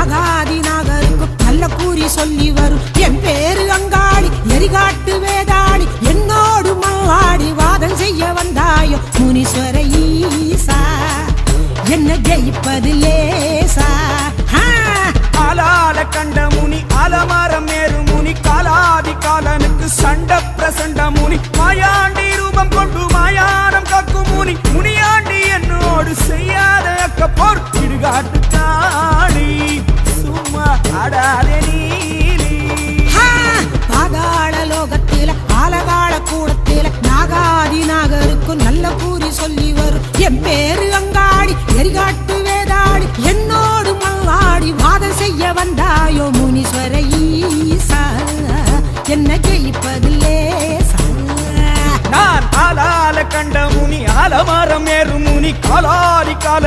நாகாதி நாகருக்கும் நல்ல கூறி சொல்லி வரும் என் பேரு அங்காளி எரிகாட்டு வேதாளி என்னோடு மாவாடி வாதம் செய்ய வந்தாயோ முனீஸ்வர ஈசா என்ன ஜெயிப்பது லேசா ஆளால கண்ட முனி ஆலமரம் மேரு முனி காலாதி காலனுக்கு சண்ட பிரசண்ட முனி மாயாண்டி ரூபம் கொண்டு மாயானம் காக்கும் முனி முனியாண்டி என்னோடு செய்யாத அக்க போர் இடுகாட்டு காளி சும்மா ஆடாதே நீலி பாதாள லோகத்தில ஆலகால கூடத்தில நாகாதி நாகருக்கும் நல்ல கூறி சொல்லி வரும் என் பேரு அங்காடி எரிகாட்டு வேதாளி என்னோடு மல்லாடி வாதம் செய்ய வந்தாயோ முனீஸ்வர ஈசா என்ன ஜெயிப்பது லேசா நான் ஆளால கண்ட முனி ஆலமரம் ஏறு முனி காலாதி கால